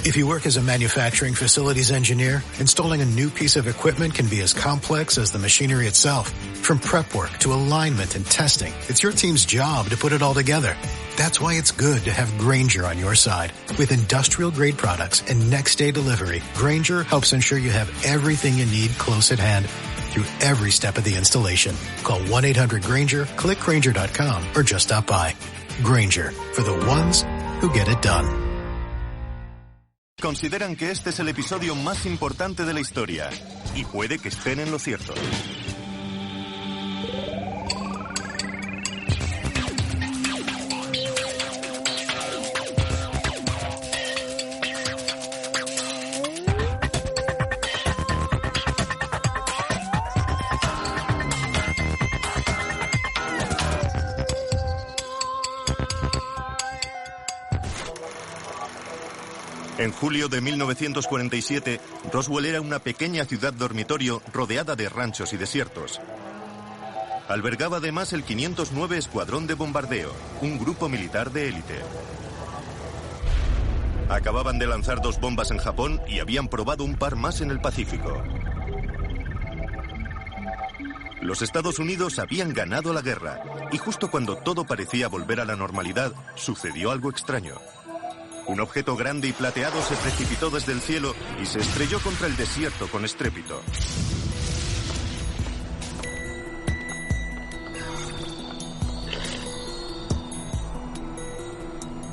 If you work as a manufacturing facilities engineer, installing a new piece of equipment can be as complex as the machinery itself. From prep work to alignment and testing, it's your team's job to put it all together. That's why it's good to have Grainger on your side. With industrial-grade products and next-day delivery, Grainger helps ensure you have everything you need close at hand through every step of the installation. Call 1-800-GRAINGER, click Grainger.com, or just stop by. Grainger, for the ones who get it done. Consideran que este es el episodio más importante de la historia, y puede que estén en lo cierto. En julio de 1947, Roswell era una pequeña ciudad dormitorio rodeada de ranchos y desiertos. Albergaba además el 509 Escuadrón de Bombardeo, un grupo militar de élite. Acababan de lanzar 2 bombas en Japón y habían probado un par más en el Pacífico. Los Estados Unidos habían ganado la guerra, y justo cuando todo parecía volver a la normalidad, sucedió algo extraño. Un objeto grande y plateado se precipitó desde el cielo y se estrelló contra el desierto con estrépito.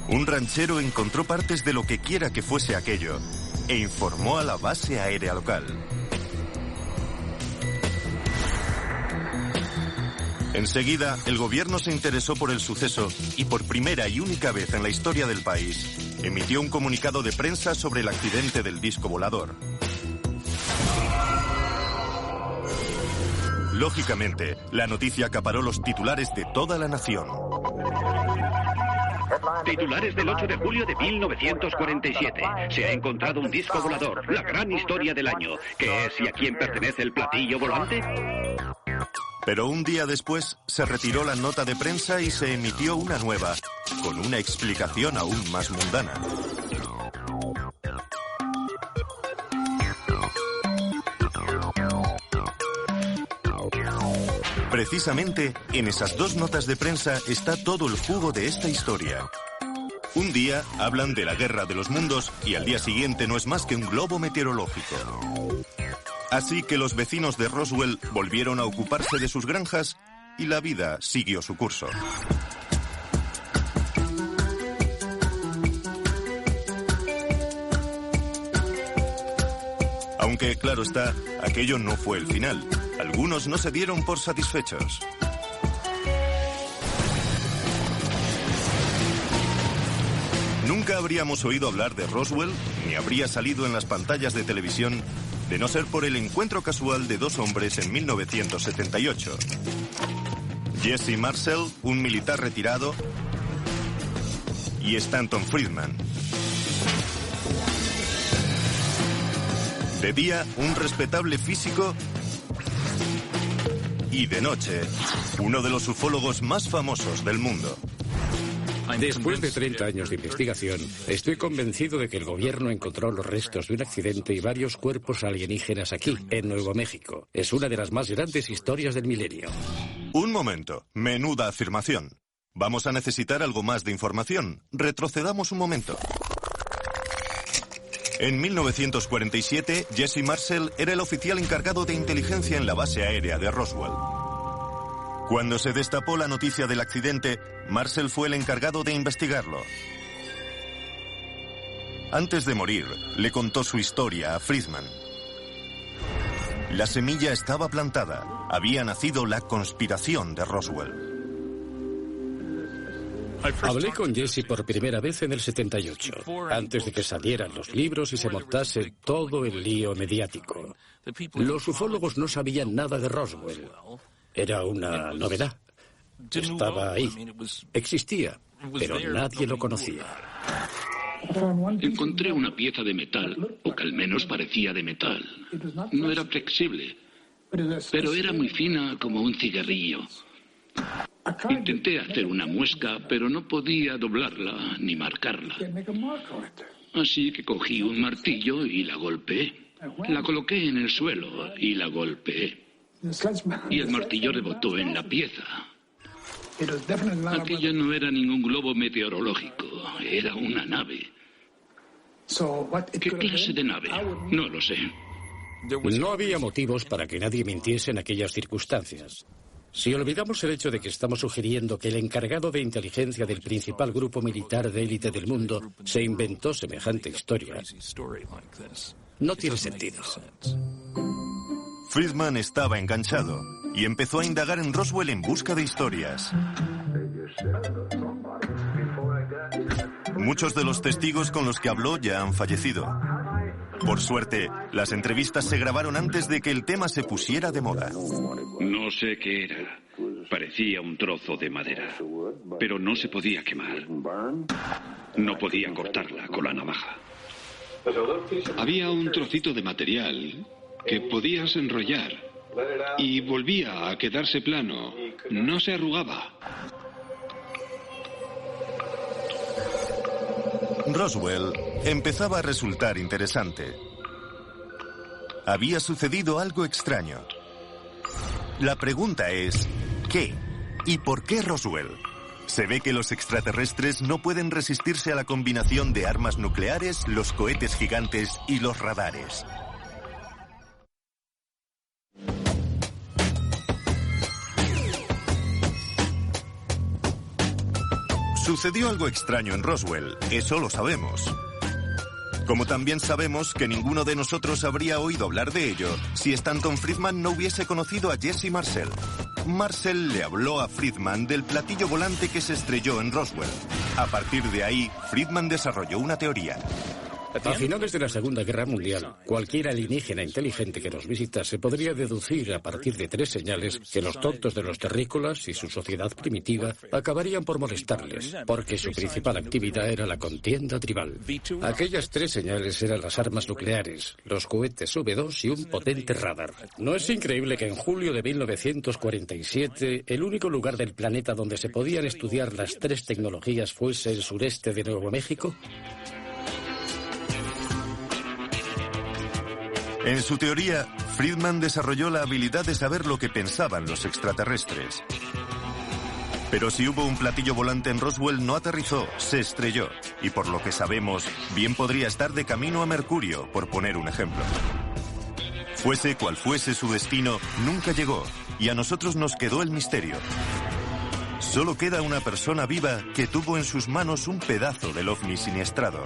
Un ranchero encontró partes de lo que quiera que fuese aquello e informó a la base aérea local. Enseguida, el gobierno se interesó por el suceso y por primera y única vez en la historia del país, emitió un comunicado de prensa sobre el accidente del disco volador. Lógicamente, la noticia acaparó los titulares de toda la nación. Titulares del 8 de julio de 1947. Se ha encontrado un disco volador, la gran historia del año. ¿Qué es y a quién pertenece el platillo volante? Pero un día después se retiró la nota de prensa y se emitió una nueva, con una explicación aún más mundana. Precisamente en esas 2 notas de prensa está todo el jugo de esta historia. Un día hablan de la guerra de los mundos y al día siguiente no es más que un globo meteorológico. Así que los vecinos de Roswell volvieron a ocuparse de sus granjas y la vida siguió su curso. Aunque, claro está, aquello no fue el final. Algunos no se dieron por satisfechos. Nunca habríamos oído hablar de Roswell, ni habría salido en las pantallas de televisión, de no ser por el encuentro casual de 2 hombres en 1978. Jesse Marcel, un militar retirado, y Stanton Friedman. De día, un respetable físico, y de noche, uno de los ufólogos más famosos del mundo. Después de 30 años de investigación, estoy convencido de que el gobierno encontró los restos de un accidente y varios cuerpos alienígenas aquí, en Nuevo México. Es una de las más grandes historias del milenio. Un momento, menuda afirmación. Vamos a necesitar algo más de información. Retrocedamos un momento. En 1947, Jesse Marcel era el oficial encargado de inteligencia en la base aérea de Roswell. Cuando se destapó la noticia del accidente, Marcel fue el encargado de investigarlo. Antes de morir, le contó su historia a Friedman. La semilla estaba plantada. Había nacido la conspiración de Roswell. Hablé con Jesse por primera vez en el 78, antes de que salieran los libros y se montase todo el lío mediático. Los ufólogos no sabían nada de Roswell. Era una novedad. Estaba ahí. Existía, pero nadie lo conocía. Encontré una pieza de metal, o que al menos parecía de metal. No era flexible, pero era muy fina como un cigarrillo. Intenté hacer una muesca, pero no podía doblarla ni marcarla. así que cogí un martillo y la golpeé. La coloqué en el suelo y la golpeé. Y el martillo rebotó en la pieza. Aquella no era ningún globo meteorológico, era una nave. ¿Qué clase de nave? No lo sé. No había motivos para que nadie mintiese en aquellas circunstancias. Si olvidamos el hecho de que estamos sugiriendo que el encargado de inteligencia del principal grupo militar de élite del mundo se inventó semejante historia, no tiene sentido. Friedman estaba enganchado y empezó a indagar en Roswell en busca de historias. Muchos de los testigos con los que habló ya han fallecido. Por suerte, las entrevistas se grabaron antes de que el tema se pusiera de moda. No sé qué era. Parecía un trozo de madera, pero no se podía quemar. No podía cortarla con la navaja. Había un trocito de material que podías enrollar y volvía a quedarse plano. No se arrugaba. Roswell empezaba a resultar interesante. Había sucedido algo extraño. La pregunta es, ¿qué? ¿Y por qué Roswell? Se ve que los extraterrestres no pueden resistirse a la combinación de armas nucleares, los cohetes gigantes y los radares. Sucedió algo extraño en Roswell, eso lo sabemos. Como también sabemos que ninguno de nosotros habría oído hablar de ello si Stanton Friedman no hubiese conocido a Jesse Marcel. Marcel le habló a Friedman del platillo volante que se estrelló en Roswell. A partir de ahí, Friedman desarrolló una teoría. A finales de la Segunda Guerra Mundial, cualquier alienígena inteligente que nos visitase podría deducir a partir de 3 señales que los tontos de los terrícolas y su sociedad primitiva acabarían por molestarles, porque su principal actividad era la contienda tribal. Aquellas 3 señales eran las armas nucleares, los cohetes V2 y un potente radar. ¿No es increíble que en julio de 1947 el único lugar del planeta donde se podían estudiar las 3 tecnologías fuese el sureste de Nuevo México? En su teoría, Friedman desarrolló la habilidad de saber lo que pensaban los extraterrestres. Pero si hubo un platillo volante en Roswell, no aterrizó, se estrelló. Y por lo que sabemos, bien podría estar de camino a Mercurio, por poner un ejemplo. Fuese cual fuese su destino, nunca llegó, y a nosotros nos quedó el misterio. Solo queda una persona viva que tuvo en sus manos un pedazo del ovni siniestrado.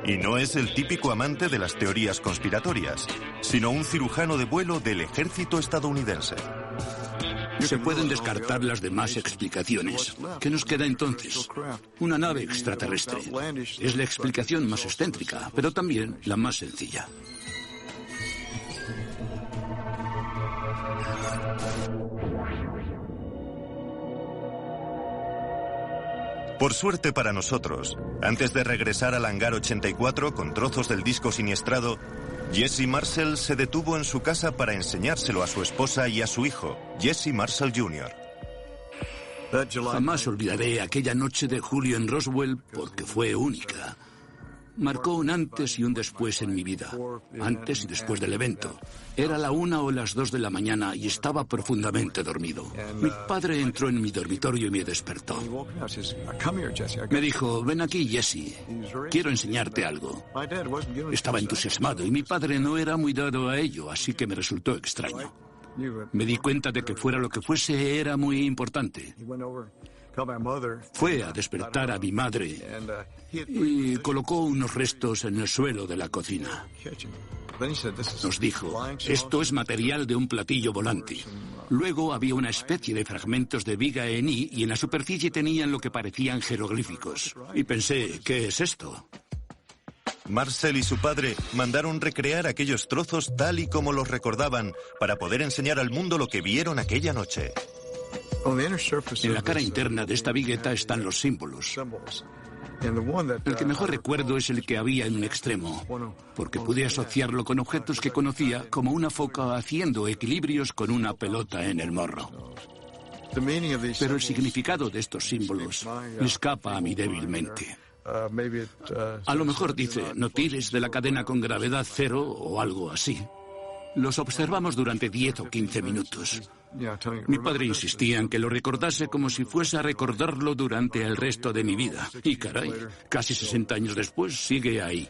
Y no es el típico amante de las teorías conspiratorias, sino un cirujano de vuelo del ejército estadounidense. Se pueden descartar las demás explicaciones. ¿Qué nos queda entonces? Una nave extraterrestre. Es la explicación más excéntrica, pero también la más sencilla. Por suerte para nosotros, antes de regresar al hangar 84 con trozos del disco siniestrado, Jesse Marcel se detuvo en su casa para enseñárselo a su esposa y a su hijo, Jesse Marcel Jr. Jamás olvidaré aquella noche de julio en Roswell porque fue única. Marcó un antes y un después en mi vida, antes y después del evento. Era la 1 o las 2 de la mañana y estaba profundamente dormido. Mi padre entró en mi dormitorio y me despertó. Me dijo, ven aquí, Jesse, quiero enseñarte algo. Estaba entusiasmado y mi padre no era muy dado a ello, así que me resultó extraño. Me di cuenta de que fuera lo que fuese, era muy importante. Fue a despertar a mi madre y colocó unos restos en el suelo de la cocina. Nos dijo, esto es material de un platillo volante. Luego había una especie de fragmentos de viga en I y en la superficie tenían lo que parecían jeroglíficos. Y pensé, ¿qué es esto? Marcel y su padre mandaron recrear aquellos trozos tal y como los recordaban para poder enseñar al mundo lo que vieron aquella noche. En la cara interna de esta vigueta están los símbolos. El que mejor recuerdo es el que había en un extremo, porque pude asociarlo con objetos que conocía, como una foca haciendo equilibrios con una pelota en el morro. Pero el significado de estos símbolos escapa a mi débil mente. A lo mejor dice, no tires de la cadena con gravedad cero o algo así. Los observamos durante 10 o 15 minutos. Mi padre insistía en que lo recordase como si fuese a recordarlo durante el resto de mi vida. Y caray, casi 60 años después sigue ahí.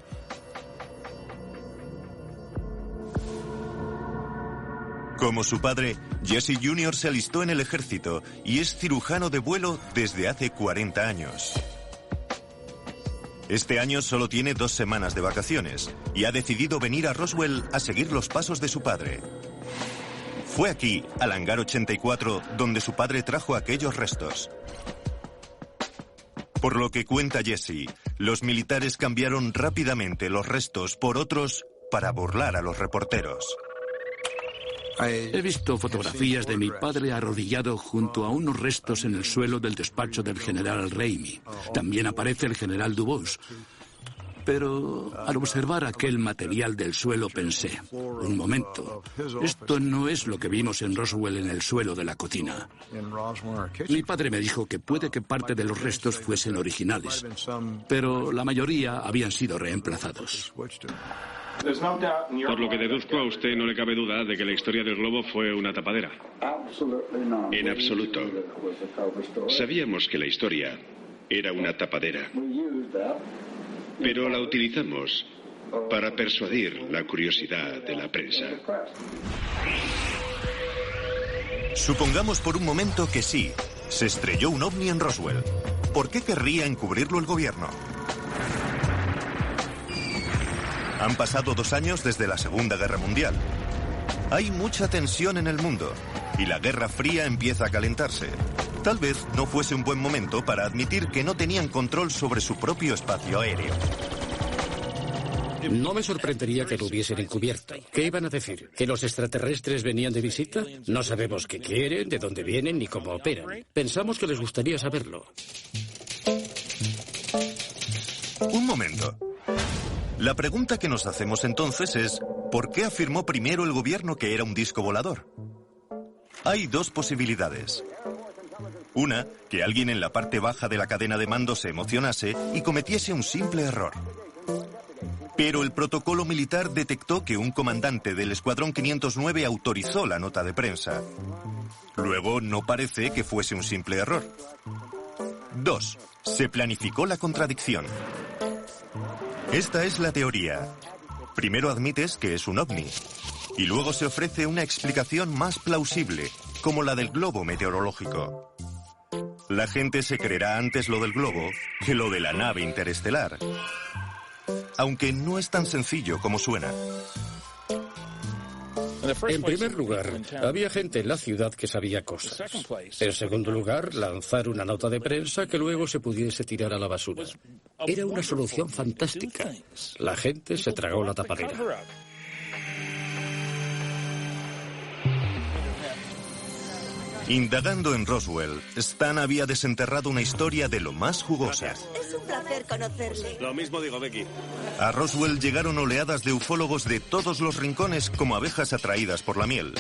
Como su padre, Jesse Jr. se alistó en el ejército y es cirujano de vuelo desde hace 40 años. Este año solo tiene 2 semanas de vacaciones y ha decidido venir a Roswell a seguir los pasos de su padre. Fue aquí, al hangar 84, donde su padre trajo aquellos restos. Por lo que cuenta Jesse, los militares cambiaron rápidamente los restos por otros para burlar a los reporteros. He visto fotografías de mi padre arrodillado junto a unos restos en el suelo del despacho del general Ramey. También aparece el general Dubose. Pero al observar aquel material del suelo pensé, un momento, esto no es lo que vimos en Roswell en el suelo de la cocina. Mi padre me dijo que puede que parte de los restos fuesen originales, pero la mayoría habían sido reemplazados. Por lo que deduzco, a usted no le cabe duda de que la historia del globo fue una tapadera. En absoluto. Sabíamos que la historia era una tapadera, pero la utilizamos para persuadir la curiosidad de la prensa. Supongamos por un momento que sí, se estrelló un ovni en Roswell. ¿Por qué querría encubrirlo el gobierno? Han pasado 2 años desde la Segunda Guerra Mundial. Hay mucha tensión en el mundo y la Guerra Fría empieza a calentarse. Tal vez no fuese un buen momento para admitir que no tenían control sobre su propio espacio aéreo. No me sorprendería que lo hubiesen encubierto. ¿Qué iban a decir? ¿Que los extraterrestres venían de visita? No sabemos qué quieren, de dónde vienen ni cómo operan. Pensamos que les gustaría saberlo. Un momento. La pregunta que nos hacemos entonces es, ¿por qué afirmó primero el gobierno que era un disco volador? Hay 2 posibilidades. Una, que alguien en la parte baja de la cadena de mando se emocionase y cometiese un simple error. Pero el protocolo militar detectó que un comandante del Escuadrón 509 autorizó la nota de prensa. Luego, no parece que fuese un simple error. 2. Se planificó la contradicción. Esta es la teoría. Primero admites que es un ovni, y luego se ofrece una explicación más plausible, como la del globo meteorológico. La gente se creerá antes lo del globo que lo de la nave interestelar. Aunque no es tan sencillo como suena. En primer lugar, había gente en la ciudad que sabía cosas. En segundo lugar, lanzar una nota de prensa que luego se pudiese tirar a la basura. Era una solución fantástica. La gente se tragó la tapadera. Indagando en Roswell, Stan había desenterrado una historia de lo más jugosa. Es un placer conocerle. Lo mismo digo, Becky. A Roswell llegaron oleadas de ufólogos de todos los rincones como abejas atraídas por la miel.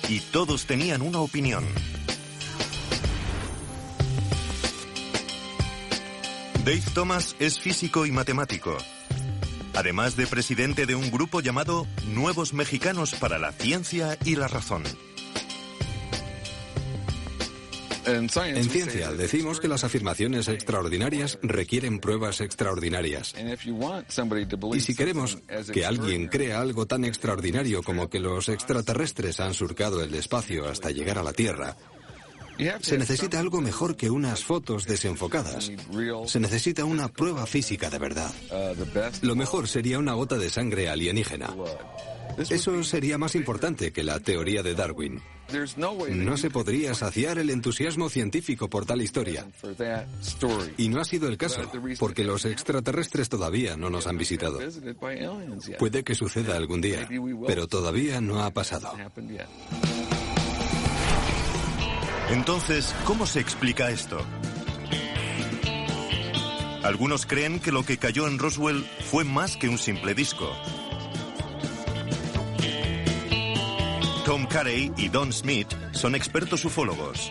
Y todos tenían una opinión. Dave Thomas es físico y matemático, además de presidente de un grupo llamado Nuevos Mexicanos para la Ciencia y la Razón. En ciencia decimos que las afirmaciones extraordinarias requieren pruebas extraordinarias. Y si queremos que alguien crea algo tan extraordinario como que los extraterrestres han surcado el espacio hasta llegar a la Tierra, se necesita algo mejor que unas fotos desenfocadas. Se necesita una prueba física de verdad. Lo mejor sería una gota de sangre alienígena. Eso sería más importante que la teoría de Darwin. No se podría saciar el entusiasmo científico por tal historia. Y no ha sido el caso, porque los extraterrestres todavía no nos han visitado. Puede que suceda algún día, pero todavía no ha pasado. Entonces, ¿cómo se explica esto? Algunos creen que lo que cayó en Roswell fue más que un simple disco. Tom Carey y Don Smith son expertos ufólogos.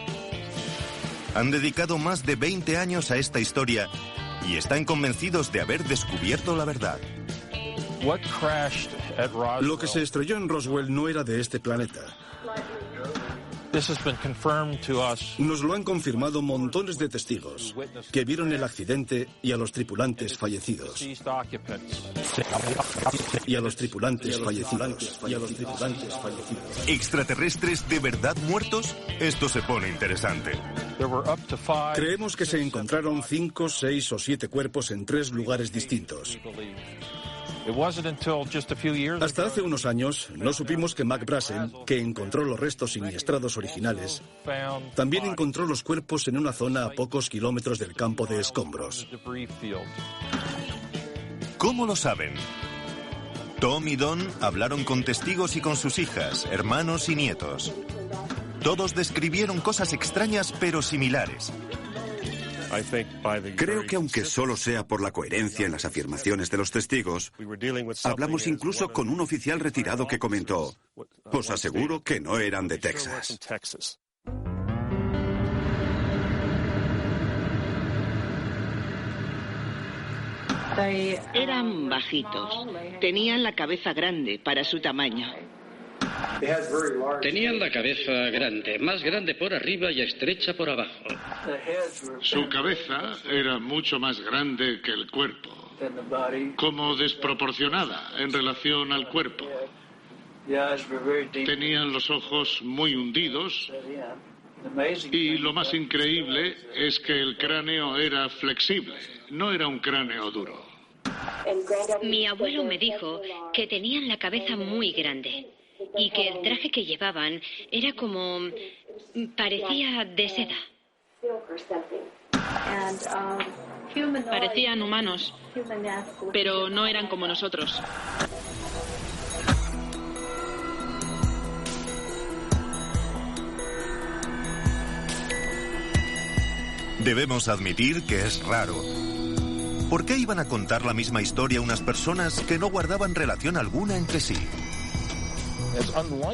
Han dedicado más de 20 años a esta historia y están convencidos de haber descubierto la verdad. Lo que se estrelló en Roswell no era de este planeta. Nos lo han confirmado montones de testigos que vieron el accidente y a los tripulantes fallecidos. ¿Extraterrestres de verdad muertos? Esto se pone interesante. Creemos que se encontraron 5, 6 o 7 cuerpos en 3 lugares distintos. Hasta hace unos años no supimos que Mac Brassen, que encontró los restos siniestrados originales, también encontró los cuerpos en una zona a pocos kilómetros del campo de escombros. ¿Cómo lo saben? Tom y Don hablaron con testigos y con sus hijas, hermanos y nietos. Todos describieron cosas extrañas pero similares. Creo que aunque solo sea por la coherencia en las afirmaciones de los testigos, hablamos incluso con un oficial retirado que comentó: os aseguro que no eran de Texas. Eran bajitos, tenían la cabeza grande para su tamaño. Tenían la cabeza grande, más grande por arriba y estrecha por abajo. Su cabeza era mucho más grande que el cuerpo, como desproporcionada en relación al cuerpo. Tenían los ojos muy hundidos y lo más increíble es que el cráneo era flexible, no era un cráneo duro. Mi abuelo me dijo que tenían la cabeza muy grande y que el traje que llevaban era como... parecía de seda. Parecían humanos, pero no eran como nosotros. Debemos admitir que es raro. ¿Por qué iban a contar la misma historia unas personas que no guardaban relación alguna entre sí?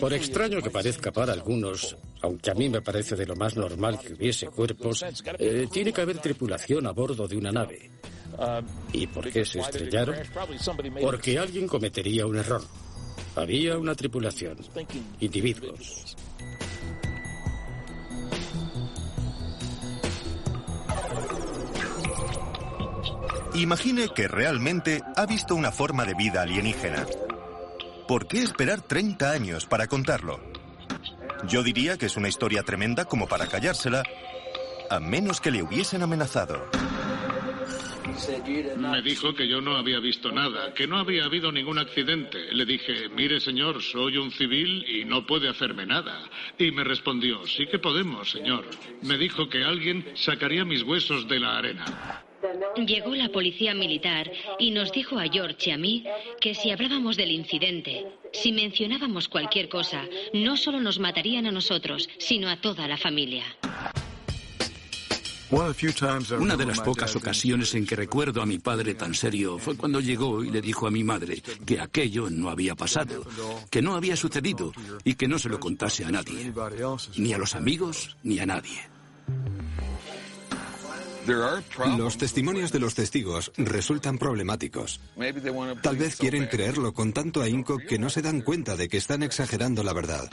Por extraño que parezca para algunos, aunque a mí me parece de lo más normal que hubiese cuerpos, tiene que haber tripulación a bordo de una nave. ¿Y por qué se estrellaron? Porque alguien cometería un error. Había una tripulación, individuos. Imagine que realmente ha visto una forma de vida alienígena. ¿Por qué esperar 30 años para contarlo? Yo diría que es una historia tremenda como para callársela, a menos que le hubiesen amenazado. Me dijo que yo no había visto nada, que no había habido ningún accidente. Le dije: mire, señor, soy un civil y no puede hacerme nada. Y me respondió: sí que podemos, señor. Me dijo que alguien sacaría mis huesos de la arena. Llegó la policía militar y nos dijo a George y a mí que si hablábamos del incidente, si mencionábamos cualquier cosa, no solo nos matarían a nosotros, sino a toda la familia. Una de las pocas ocasiones en que recuerdo a mi padre tan serio fue cuando llegó y le dijo a mi madre que aquello no había pasado, que no había sucedido y que no se lo contase a nadie, ni a los amigos ni a nadie. Los testimonios de los testigos resultan problemáticos. Tal vez quieren creerlo con tanto ahínco que no se dan cuenta de que están exagerando la verdad.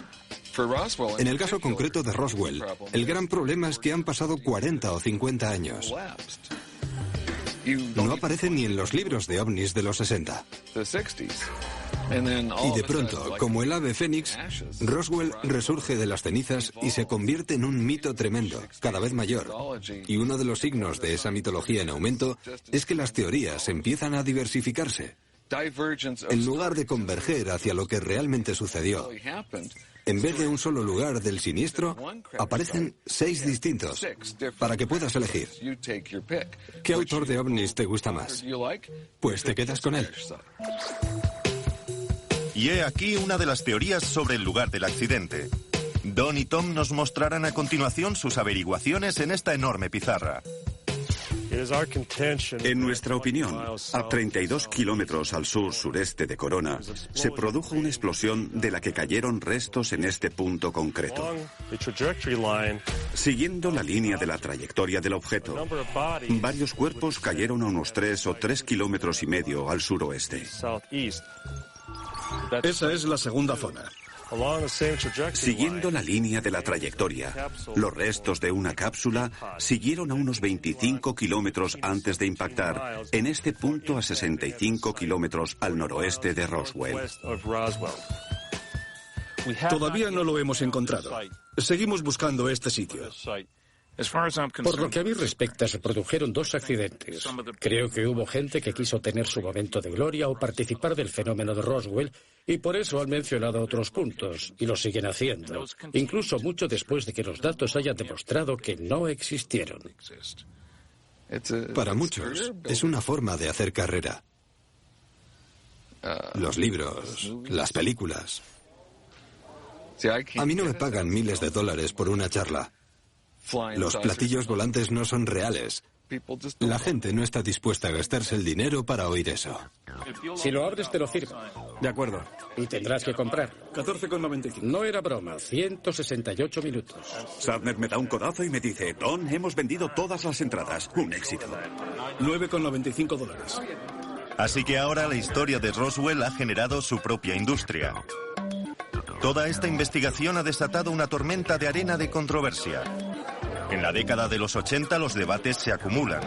En el caso concreto de Roswell, el gran problema es que han pasado 40 o 50 años. No aparecen ni en los libros de ovnis de los 60. Y de pronto, como el ave fénix, Roswell resurge de las cenizas y se convierte en un mito tremendo, cada vez mayor. Y uno de los signos de esa mitología en aumento es que las teorías empiezan a diversificarse. En lugar de converger hacia lo que realmente sucedió, en vez de un solo lugar del siniestro, aparecen 6 distintos, para que puedas elegir. ¿Qué autor de ovnis te gusta más? Pues te quedas con él. Y he aquí una de las teorías sobre el lugar del accidente. Don y Tom nos mostrarán a continuación sus averiguaciones en esta enorme pizarra. En nuestra opinión, a 32 kilómetros al sur-sureste de Corona, se produjo una explosión de la que cayeron restos en este punto concreto. Siguiendo la línea de la trayectoria del objeto, varios cuerpos cayeron a unos 3 o 3 kilómetros y medio al suroeste. Esa es la segunda zona. Siguiendo la línea de la trayectoria, los restos de una cápsula siguieron a unos 25 kilómetros antes de impactar en este punto a 65 kilómetros al noroeste de Roswell. Todavía no lo hemos encontrado. Seguimos buscando este sitio. Por lo que a mí respecta, se produjeron 2 accidentes. Creo que hubo gente que quiso tener su momento de gloria o participar del fenómeno de Roswell, y por eso han mencionado otros puntos, y lo siguen haciendo, incluso mucho después de que los datos hayan demostrado que no existieron. Para muchos, es una forma de hacer carrera. Los libros, las películas. A mí no me pagan miles de dólares por una charla. Los platillos volantes no son reales. La gente no está dispuesta a gastarse el dinero para oír eso. Si lo abres, te lo firmo. De acuerdo. Y tendrás que comprar. 14,95. No era broma, 168 minutos. Sadner me da un codazo y me dice: Don, hemos vendido todas las entradas. Un éxito. 9,95 dólares. Así que ahora la historia de Roswell ha generado su propia industria. Toda esta investigación ha desatado una tormenta de arena de controversia. En la década de los 80 los debates se acumulan.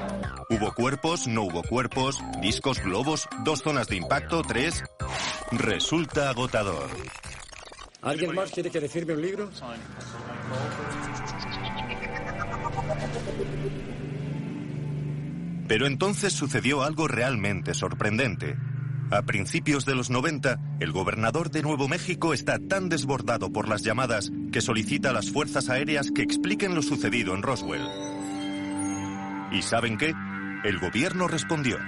¿Hubo cuerpos? ¿No hubo cuerpos? ¿Discos, globos? ¿2 zonas de impacto? ¿3? Resulta agotador. ¿Alguien más quiere que le firme un libro? Pero entonces sucedió algo realmente sorprendente. A principios de los 90, el gobernador de Nuevo México está tan desbordado por las llamadas que solicita a las fuerzas aéreas que expliquen lo sucedido en Roswell. ¿Y saben qué? El gobierno respondió.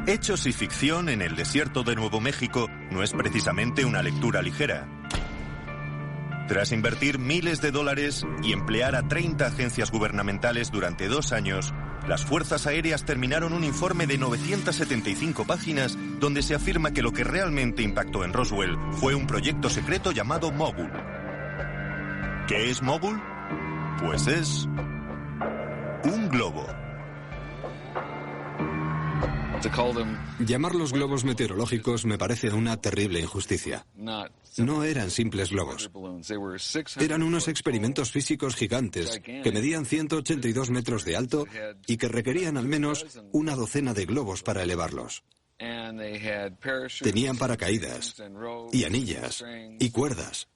Hechos y ficción en el desierto de Nuevo México no es precisamente una lectura ligera. Tras invertir miles de dólares y emplear a 30 agencias gubernamentales durante 2 años, las fuerzas aéreas terminaron un informe de 975 páginas donde se afirma que lo que realmente impactó en Roswell fue un proyecto secreto llamado Mogul. ¿Qué es Mogul? Pues es un globo. Llamarlos globos meteorológicos me parece una terrible injusticia. No eran simples globos. Eran unos experimentos físicos gigantes que medían 182 metros de alto y que requerían al menos una docena de globos para elevarlos. Tenían paracaídas y anillas y cuerdas.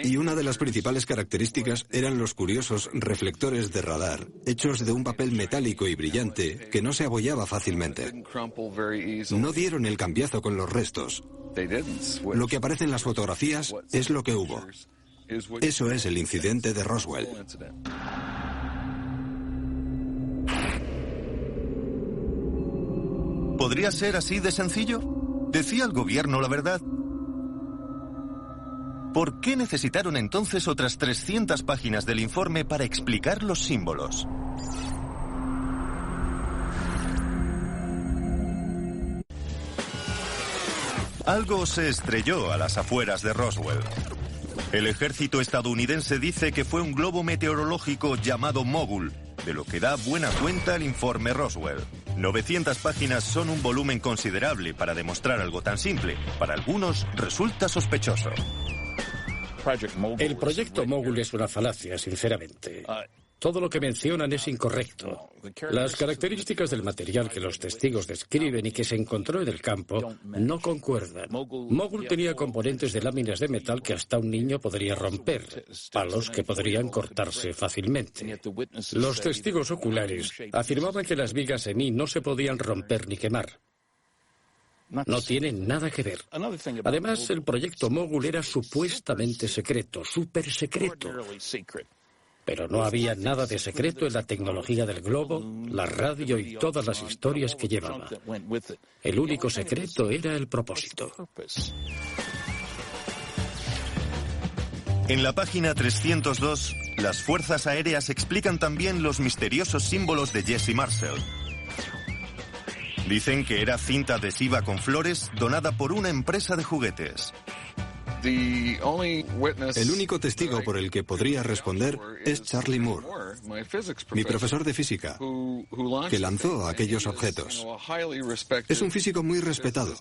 Y una de las principales características eran los curiosos reflectores de radar, hechos de un papel metálico y brillante que no se abollaba fácilmente. No dieron el cambiazo con los restos. Lo que aparece en las fotografías es lo que hubo. Eso es el incidente de Roswell. ¿Podría ser así de sencillo? ¿Decía el gobierno la verdad? ¿Por qué necesitaron entonces otras 300 páginas del informe para explicar los símbolos? Algo se estrelló a las afueras de Roswell. El ejército estadounidense dice que fue un globo meteorológico llamado Mogul, de lo que da buena cuenta el informe Roswell. 900 páginas son un volumen considerable para demostrar algo tan simple. Para algunos resulta sospechoso. El proyecto Mogul es una falacia, sinceramente. Todo lo que mencionan es incorrecto. Las características del material que los testigos describen y que se encontró en el campo no concuerdan. Mogul tenía componentes de láminas de metal que hasta un niño podría romper, palos que podrían cortarse fácilmente. Los testigos oculares afirmaban que las vigas en I no se podían romper ni quemar. No tienen nada que ver. Además, el proyecto Mogul era supuestamente secreto, súper secreto. Pero no había nada de secreto en la tecnología del globo, la radio y todas las historias que llevaba. El único secreto era el propósito. En la página 302, las fuerzas aéreas explican también los misteriosos símbolos de Jesse Marcel. Dicen que era cinta adhesiva con flores donada por una empresa de juguetes. El único testigo por el que podría responder es Charlie Moore, mi profesor de física, que lanzó aquellos objetos. Es un físico muy respetado.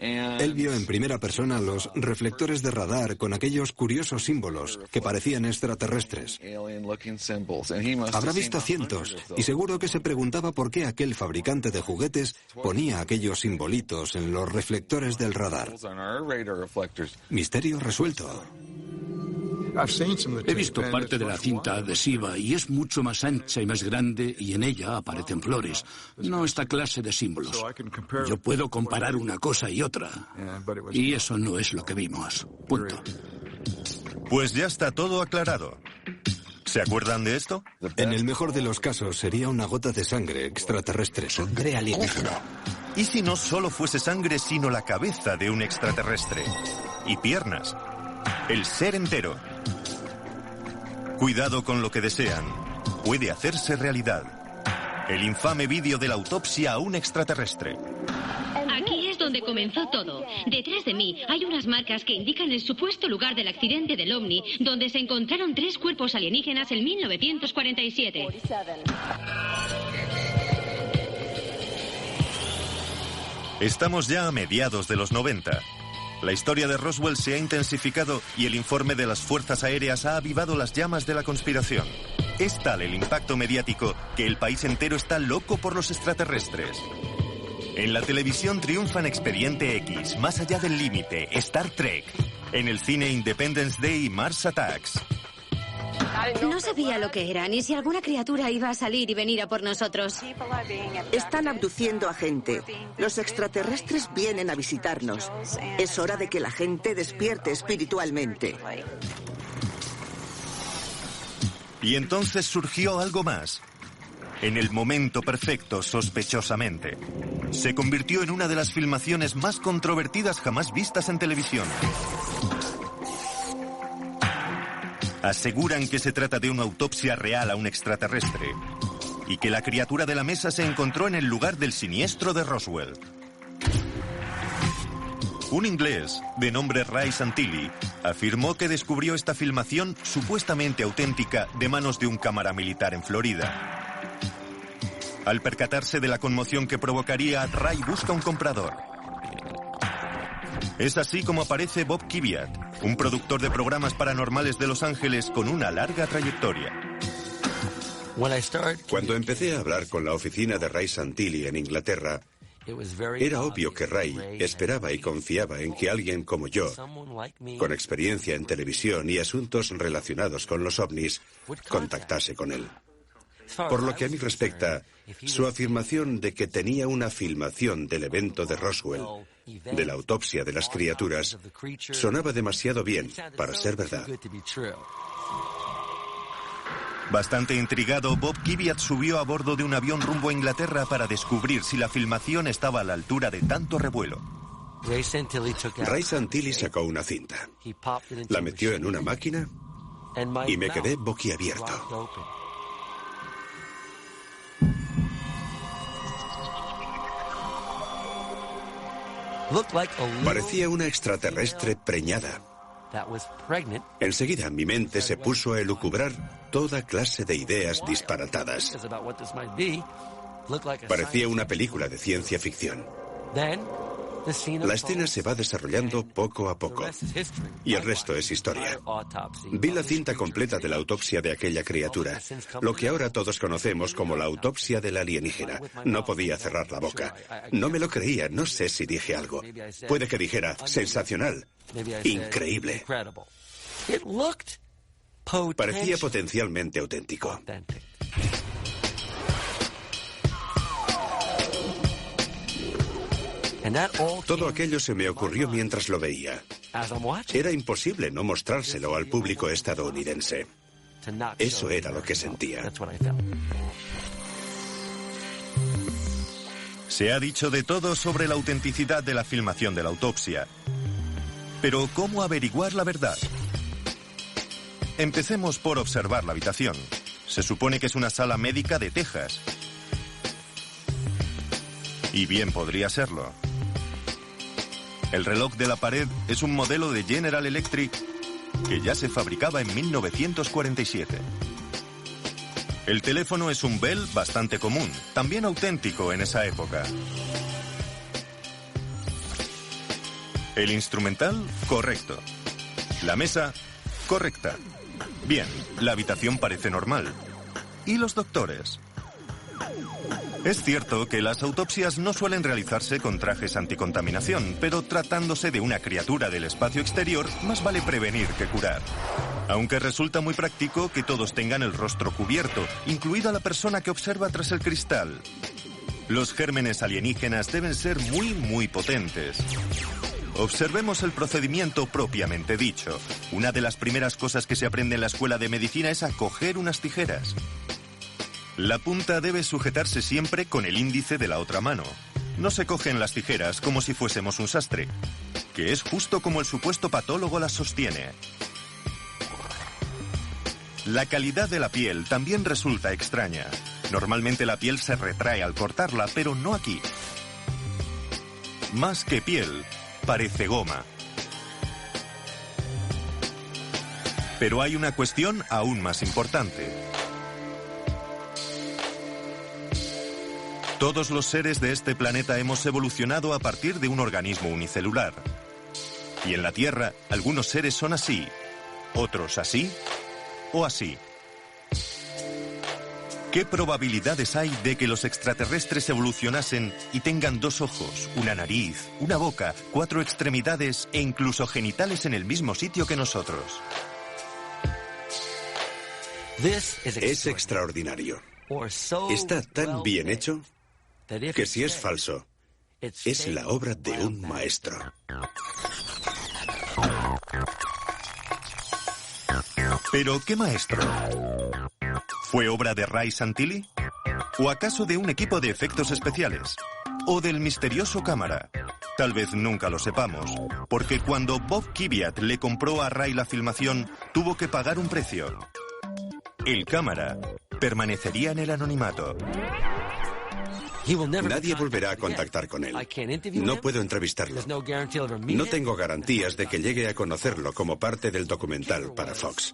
Él vio en primera persona los reflectores de radar con aquellos curiosos símbolos que parecían extraterrestres. Habrá visto cientos y seguro que se preguntaba por qué aquel fabricante de juguetes ponía aquellos simbolitos en los reflectores del radar. Misterio resuelto. He visto parte de la cinta adhesiva y es mucho más ancha y más grande y en ella aparecen flores, no esta clase de símbolos. Yo puedo comparar una cosa y otra, y eso no es lo que vimos. Punto. Pues ya está todo aclarado. ¿Se acuerdan de esto? En el mejor de los casos sería una gota de sangre extraterrestre. Sangre alienígena. ¿Y si no solo fuese sangre, sino la cabeza de un extraterrestre? Y piernas. El ser entero. Cuidado con lo que desean. Puede hacerse realidad. El infame vídeo de la autopsia a un extraterrestre. Aquí es donde comenzó todo. Detrás de mí hay unas marcas que indican el supuesto lugar del accidente del OVNI, donde se encontraron 3 cuerpos alienígenas en 1947. Estamos ya a mediados de los 90. La historia de Roswell se ha intensificado y el informe de las fuerzas aéreas ha avivado las llamas de la conspiración. Es tal el impacto mediático que el país entero está loco por los extraterrestres. En la televisión triunfan Expediente X, Más allá del límite, Star Trek. En el cine Independence Day y Mars Attacks. No sabía lo que era, ni si alguna criatura iba a salir y venir a por nosotros. Están abduciendo a gente. Los extraterrestres vienen a visitarnos. Es hora de que la gente despierte espiritualmente. Y entonces surgió algo más. En el momento perfecto, sospechosamente. Se convirtió en una de las filmaciones más controvertidas jamás vistas en televisión. Aseguran que se trata de una autopsia real a un extraterrestre y que la criatura de la mesa se encontró en el lugar del siniestro de Roswell. Un inglés, de nombre Ray Santilli, afirmó que descubrió esta filmación supuestamente auténtica de manos de un cámara militar en Florida. Al percatarse de la conmoción que provocaría, Ray busca un comprador. Es así como aparece Bob Kiviat, un productor de programas paranormales de Los Ángeles con una larga trayectoria. Cuando empecé a hablar con la oficina de Ray Santilli en Inglaterra, era obvio que Ray esperaba y confiaba en que alguien como yo, con experiencia en televisión y asuntos relacionados con los ovnis, contactase con él. Por lo que a mí respecta, su afirmación de que tenía una filmación del evento de Roswell, de la autopsia de las criaturas, sonaba demasiado bien para ser verdad. Bastante intrigado, Bob Kiviat subió a bordo de un avión rumbo a Inglaterra para descubrir si la filmación estaba a la altura de tanto revuelo. Ray Santilli sacó una cinta, la metió en una máquina y me quedé boquiabierto. Parecía una extraterrestre preñada. Enseguida mi mente se puso a elucubrar toda clase de ideas disparatadas. Parecía una película de ciencia ficción. La escena se va desarrollando poco a poco y el resto es historia. Vi la cinta completa de la autopsia de aquella criatura, lo que ahora todos conocemos como la autopsia del alienígena. No podía cerrar la boca. No me lo creía, no sé si dije algo. Puede que dijera, sensacional, increíble. Parecía potencialmente auténtico. Todo aquello se me ocurrió mientras lo veía. Era imposible no mostrárselo al público estadounidense. Eso era lo que sentía. Se ha dicho de todo sobre la autenticidad de la filmación de la autopsia. Pero ¿cómo averiguar la verdad? Empecemos por observar la habitación. Se supone que es una sala médica de Texas. Y bien podría serlo. El reloj de la pared es un modelo de General Electric que ya se fabricaba en 1947. El teléfono es un Bell bastante común, también auténtico en esa época. El instrumental, correcto. La mesa, correcta. Bien, la habitación parece normal. ¿Y los doctores? Es cierto que las autopsias no suelen realizarse con trajes anticontaminación, pero tratándose de una criatura del espacio exterior, más vale prevenir que curar. Aunque resulta muy práctico que todos tengan el rostro cubierto, incluida la persona que observa tras el cristal. Los gérmenes alienígenas deben ser muy potentes. Observemos el procedimiento propiamente dicho. Una de las primeras cosas que se aprende en la escuela de medicina es a coger unas tijeras. La punta debe sujetarse siempre con el índice de la otra mano. No se cogen las tijeras como si fuésemos un sastre, que es justo como el supuesto patólogo las sostiene. La calidad de la piel también resulta extraña. Normalmente la piel se retrae al cortarla, pero no aquí. Más que piel, parece goma. Pero hay una cuestión aún más importante. Todos los seres de este planeta hemos evolucionado a partir de un organismo unicelular. Y en la Tierra, algunos seres son así, otros así o así. ¿Qué probabilidades hay de que los extraterrestres evolucionasen y tengan 2 ojos, una nariz, una boca, 4 extremidades e incluso genitales en el mismo sitio que nosotros? Es extraordinario. Está tan bien hecho que si es falso, es la obra de un maestro. ¿Pero qué maestro? ¿Fue obra de Ray Santilli? ¿O acaso de un equipo de efectos especiales? ¿O del misterioso cámara? Tal vez nunca lo sepamos, porque cuando Bob Kiviat le compró a Ray la filmación, tuvo que pagar un precio. El cámara permanecería en el anonimato. Nadie volverá a contactar con él. No puedo entrevistarlo. No tengo garantías de que llegue a conocerlo como parte del documental para Fox.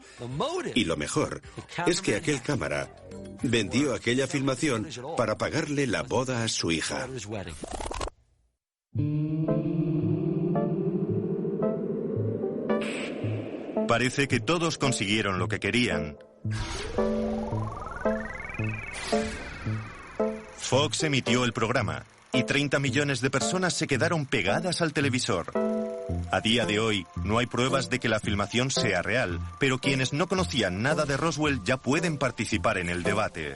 Y lo mejor es que aquel cámara vendió aquella filmación para pagarle la boda a su hija. Parece que todos consiguieron lo que querían. Fox emitió el programa y 30 millones de personas se quedaron pegadas al televisor. A día de hoy no hay pruebas de que la filmación sea real, pero quienes no conocían nada de Roswell ya pueden participar en el debate.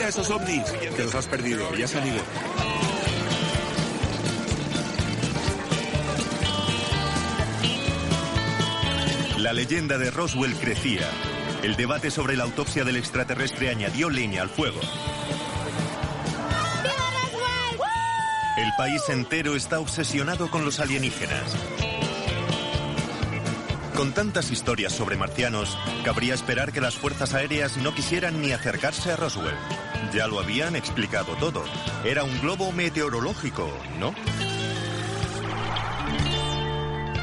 Esos ovnis, te los has perdido, ya ha salido. La leyenda de Roswell crecía. El debate sobre la autopsia del extraterrestre añadió leña al fuego. El país entero está obsesionado con los alienígenas. Con tantas historias sobre marcianos, cabría esperar que las fuerzas aéreas no quisieran ni acercarse a Roswell. Ya lo habían explicado todo. Era un globo meteorológico, ¿no?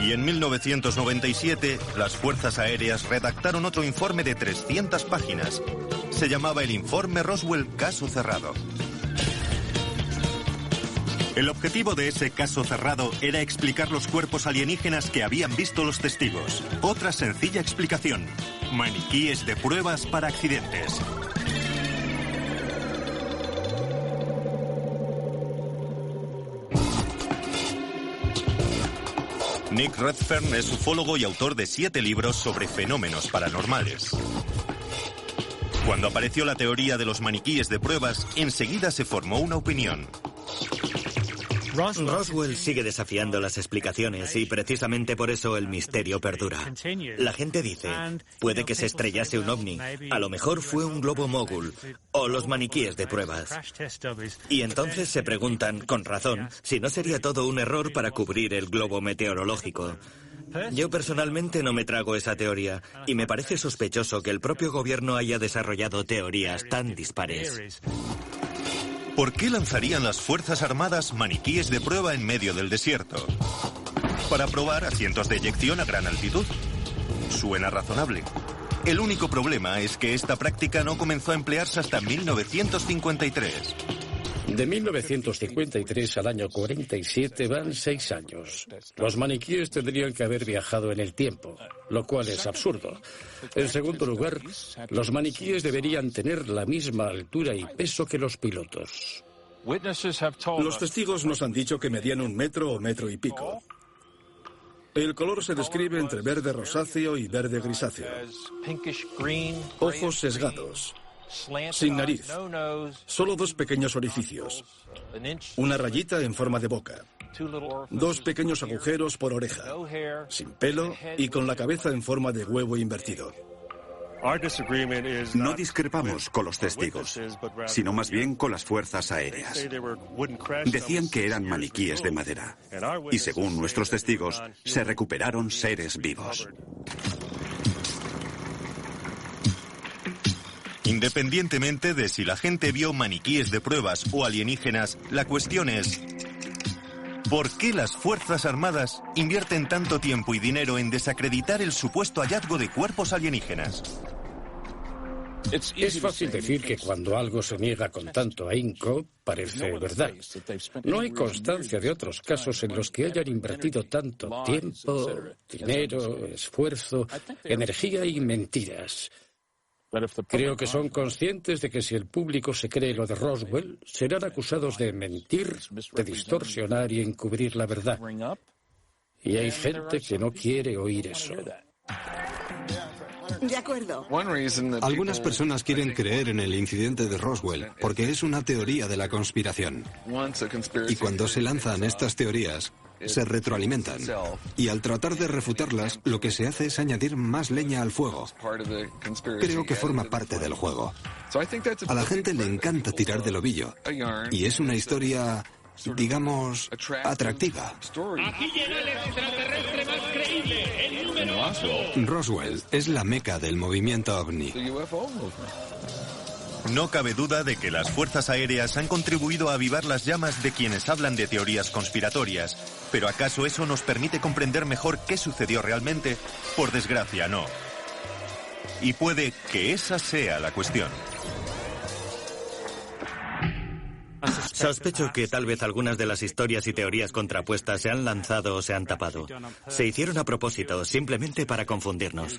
Y en 1997, las fuerzas aéreas redactaron otro informe de 300 páginas. Se llamaba el Informe Roswell Caso Cerrado. El objetivo de ese caso cerrado era explicar los cuerpos alienígenas que habían visto los testigos. Otra sencilla explicación: maniquíes de pruebas para accidentes. Nick Redfern es ufólogo y autor de 7 libros sobre fenómenos paranormales. Cuando apareció la teoría de los maniquíes de pruebas, enseguida se formó una opinión. Roswell sigue desafiando las explicaciones y precisamente por eso el misterio perdura. La gente dice, puede que se estrellase un ovni, a lo mejor fue un globo mogul o los maniquíes de pruebas. Y entonces se preguntan, con razón, si no sería todo un error para cubrir el globo meteorológico. Yo personalmente no me trago esa teoría y me parece sospechoso que el propio gobierno haya desarrollado teorías tan dispares. ¿Por qué lanzarían las Fuerzas Armadas maniquíes de prueba en medio del desierto? ¿Para probar asientos de eyección a gran altitud? Suena razonable. El único problema es que esta práctica no comenzó a emplearse hasta 1953. De 1953 al año 47 van 6 años. Los maniquíes tendrían que haber viajado en el tiempo, lo cual es absurdo. En segundo lugar, los maniquíes deberían tener la misma altura y peso que los pilotos. Los testigos nos han dicho que medían 1 metro o metro y pico. El color se describe entre verde rosáceo y verde grisáceo. Ojos sesgados. Sin nariz, solo 2 pequeños orificios, una rayita en forma de boca, 2 pequeños agujeros por oreja, sin pelo y con la cabeza en forma de huevo invertido. No discrepamos con los testigos, sino más bien con las fuerzas aéreas. Decían que eran maniquíes de madera, y según nuestros testigos, se recuperaron seres vivos. Independientemente de si la gente vio maniquíes de pruebas o alienígenas, la cuestión es, ¿por qué las Fuerzas Armadas invierten tanto tiempo y dinero en desacreditar el supuesto hallazgo de cuerpos alienígenas? Es fácil decir que cuando algo se niega con tanto ahínco, parece verdad. No hay constancia de otros casos en los que hayan invertido tanto tiempo, dinero, esfuerzo, energía y mentiras. Creo que son conscientes de que si el público se cree lo de Roswell, serán acusados de mentir, de distorsionar y encubrir la verdad. Y hay gente que no quiere oír eso. De acuerdo. Algunas personas quieren creer en el incidente de Roswell porque es una teoría de la conspiración. Y cuando se lanzan estas teorías, se retroalimentan. Y al tratar de refutarlas, lo que se hace es añadir más leña al fuego. Creo que forma parte del juego. A la gente le encanta tirar del ovillo. Y es una historia, digamos, atractiva. Aquí llega el extraterrestre más creíble, el número 8. Roswell es la meca del movimiento ovni. No cabe duda de que las fuerzas aéreas han contribuido a avivar las llamas de quienes hablan de teorías conspiratorias. ¿Pero acaso eso nos permite comprender mejor qué sucedió realmente? Por desgracia, no. Y puede que esa sea la cuestión. Sospecho que tal vez algunas de las historias y teorías contrapuestas se han lanzado o se han tapado. Se hicieron a propósito, simplemente para confundirnos.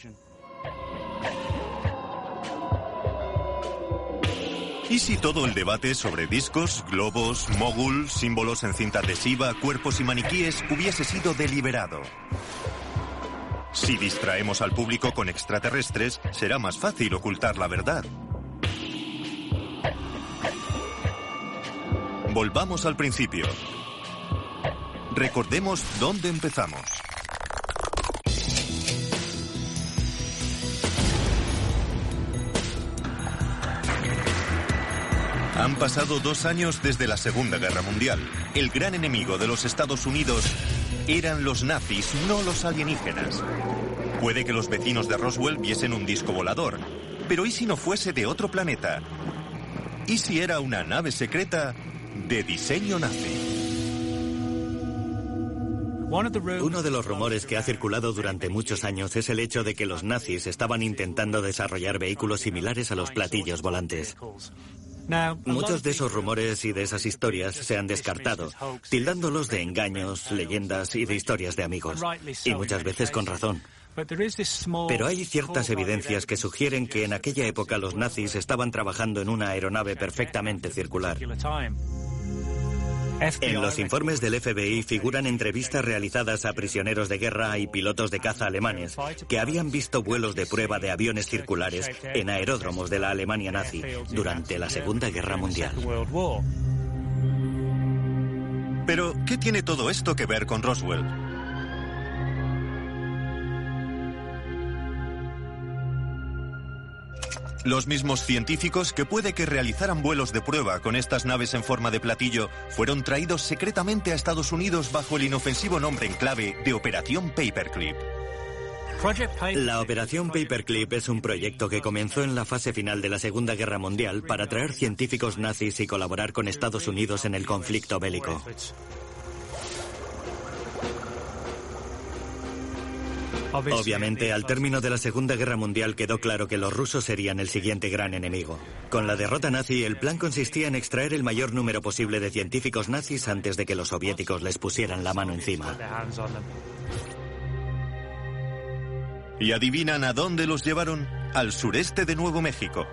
¿Y si todo el debate sobre discos, globos, mogul, símbolos en cinta adhesiva, cuerpos y maniquíes hubiese sido deliberado? Si distraemos al público con extraterrestres, será más fácil ocultar la verdad. Volvamos al principio. Recordemos dónde empezamos. Han pasado 2 años desde la Segunda Guerra Mundial. El gran enemigo de los Estados Unidos eran los nazis, no los alienígenas. Puede que los vecinos de Roswell viesen un disco volador, pero ¿y si no fuese de otro planeta? ¿Y si era una nave secreta de diseño nazi? Uno de los rumores que ha circulado durante muchos años es el hecho de que los nazis estaban intentando desarrollar vehículos similares a los platillos volantes. Muchos de esos rumores y de esas historias se han descartado, tildándolos de engaños, leyendas y de historias de amigos. Y muchas veces con razón. Pero hay ciertas evidencias que sugieren que en aquella época los nazis estaban trabajando en una aeronave perfectamente circular. En los informes del FBI figuran entrevistas realizadas a prisioneros de guerra y pilotos de caza alemanes que habían visto vuelos de prueba de aviones circulares en aeródromos de la Alemania nazi durante la Segunda Guerra Mundial. Pero, ¿qué tiene todo esto que ver con Roswell? Los mismos científicos que puede que realizaran vuelos de prueba con estas naves en forma de platillo fueron traídos secretamente a Estados Unidos bajo el inofensivo nombre en clave de Operación Paperclip. La Operación Paperclip es un proyecto que comenzó en la fase final de la Segunda Guerra Mundial para traer científicos nazis y colaborar con Estados Unidos en el conflicto bélico. Obviamente, al término de la Segunda Guerra Mundial quedó claro que los rusos serían el siguiente gran enemigo. Con la derrota nazi, el plan consistía en extraer el mayor número posible de científicos nazis antes de que los soviéticos les pusieran la mano encima. ¿Y adivinan a dónde los llevaron? Al sureste de Nuevo México.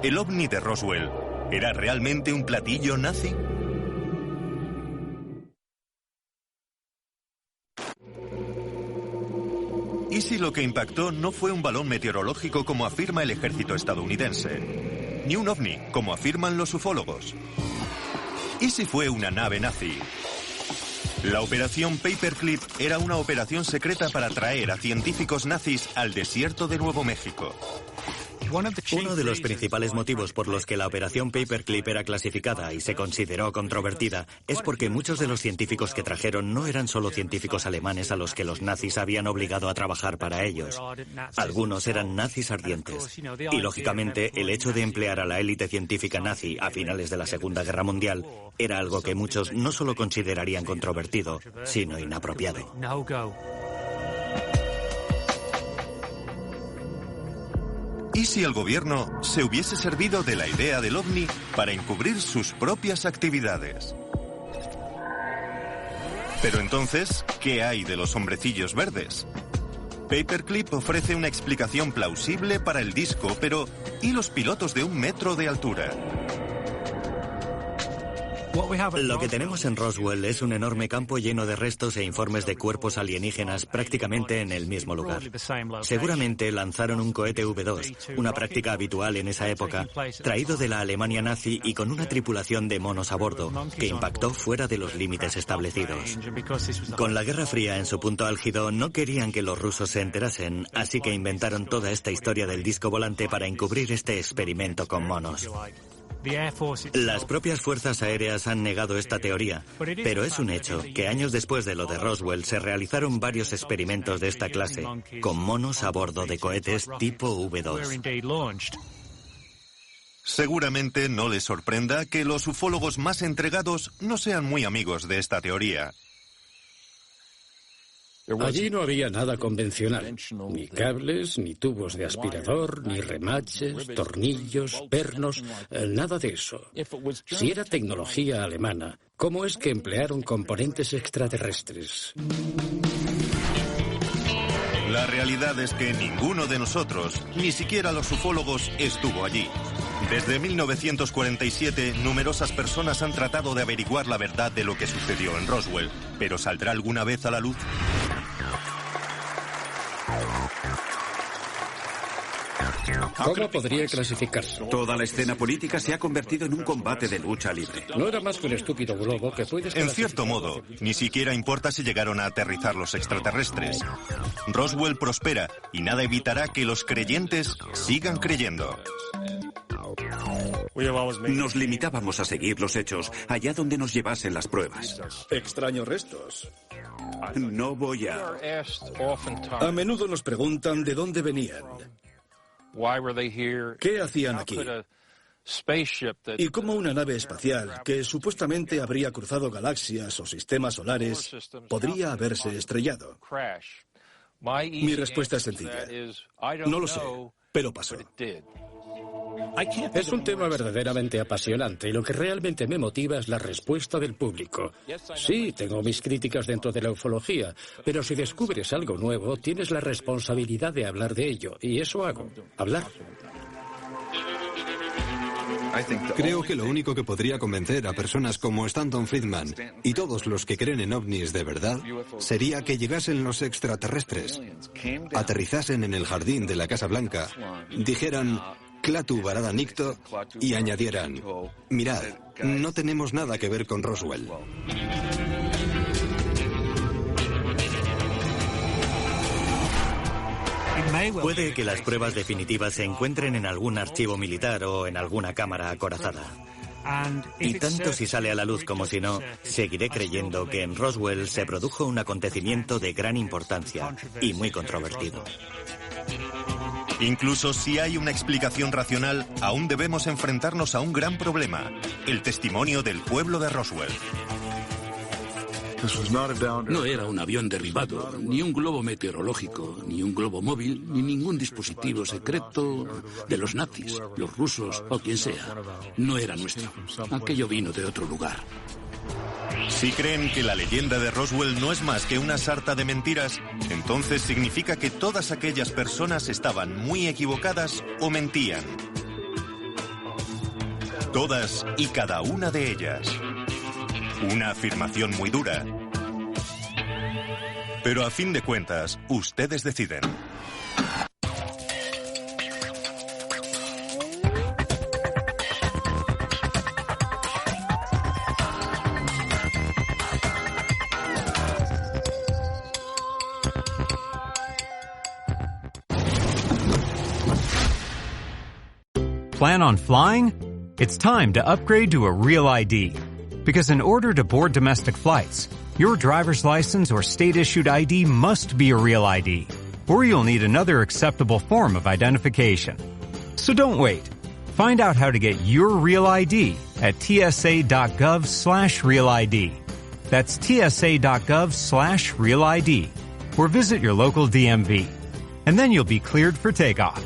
¿El ovni de Roswell era realmente un platillo nazi? ¿Y si lo que impactó no fue un balón meteorológico como afirma el ejército estadounidense? Ni un ovni, como afirman los ufólogos. ¿Y si fue una nave nazi? La Operación Paperclip era una operación secreta para traer a científicos nazis al desierto de Nuevo México. Uno de los principales motivos por los que la Operación Paperclip era clasificada y se consideró controvertida es porque muchos de los científicos que trajeron no eran solo científicos alemanes a los que los nazis habían obligado a trabajar para ellos. Algunos eran nazis ardientes. Y lógicamente, el hecho de emplear a la élite científica nazi a finales de la Segunda Guerra Mundial era algo que muchos no solo considerarían controvertido, sino inapropiado. ¿Y si el gobierno se hubiese servido de la idea del ovni para encubrir sus propias actividades? Pero entonces, ¿qué hay de los hombrecillos verdes? Paperclip ofrece una explicación plausible para el disco, pero ¿y los pilotos de 1 metro de altura? Lo que tenemos en Roswell es un enorme campo lleno de restos e informes de cuerpos alienígenas prácticamente en el mismo lugar. Seguramente lanzaron un cohete V2, una práctica habitual en esa época, traído de la Alemania nazi y con una tripulación de monos a bordo, que impactó fuera de los límites establecidos. Con la Guerra Fría en su punto álgido, no querían que los rusos se enterasen, así que inventaron toda esta historia del disco volante para encubrir este experimento con monos. Las propias fuerzas aéreas han negado esta teoría, pero es un hecho que años después de lo de Roswell se realizaron varios experimentos de esta clase, con monos a bordo de cohetes tipo V2. Seguramente no les sorprenda que los ufólogos más entregados no sean muy amigos de esta teoría. Allí no había nada convencional, ni cables, ni tubos de aspirador, ni remaches, tornillos, pernos, nada de eso. Si era tecnología alemana, ¿cómo es que emplearon componentes extraterrestres? La realidad es que ninguno de nosotros, ni siquiera los ufólogos, estuvo allí. Desde 1947, numerosas personas han tratado de averiguar la verdad de lo que sucedió en Roswell, pero ¿saldrá alguna vez a la luz? ¿Cómo podría clasificarse? Toda la escena política se ha convertido en un combate de lucha libre. No era más que un estúpido globo que puedes... En cierto modo, ni siquiera importa si llegaron a aterrizar los extraterrestres. Roswell prospera y nada evitará que los creyentes sigan creyendo. Nos limitábamos a seguir los hechos allá donde nos llevasen las pruebas. Extraños restos. No voy a... A menudo nos preguntan de dónde venían. ¿Qué hacían aquí? Y cómo una nave espacial, que supuestamente habría cruzado galaxias o sistemas solares, podría haberse estrellado. Mi respuesta es sencilla. No lo sé, pero pasó. Es un tema verdaderamente apasionante y lo que realmente me motiva es la respuesta del público. Sí, tengo mis críticas dentro de la ufología, pero si descubres algo nuevo, tienes la responsabilidad de hablar de ello, y eso hago, hablar. Creo que lo único que podría convencer a personas como Stanton Friedman y todos los que creen en ovnis de verdad sería que llegasen los extraterrestres, aterrizasen en el jardín de la Casa Blanca, dijeran: Klaatu Barada Nikto y añadieran: mirad, no tenemos nada que ver con Roswell. Puede que las pruebas definitivas se encuentren en algún archivo militar o en alguna cámara acorazada. Y tanto si sale a la luz como si no, seguiré creyendo que en Roswell se produjo un acontecimiento de gran importancia y muy controvertido. Incluso si hay una explicación racional, aún debemos enfrentarnos a un gran problema: el testimonio del pueblo de Roswell. No era un avión derribado, ni un globo meteorológico, ni un globo móvil, ni ningún dispositivo secreto de los nazis, los rusos o quien sea. No era nuestro. Aquello vino de otro lugar. Si creen que la leyenda de Roswell no es más que una sarta de mentiras, entonces significa que todas aquellas personas estaban muy equivocadas o mentían. Todas y cada una de ellas. Una afirmación muy dura. Pero a fin de cuentas, ustedes deciden. Plan on flying? It's time to upgrade to a Real ID. Because in order to board domestic flights, your driver's license or state-issued ID must be a Real ID, or you'll need another acceptable form of identification. So don't wait. Find out how to get your Real ID at tsa.gov/Real ID. That's tsa.gov/Real ID, or visit your local DMV. And then you'll be cleared for takeoff.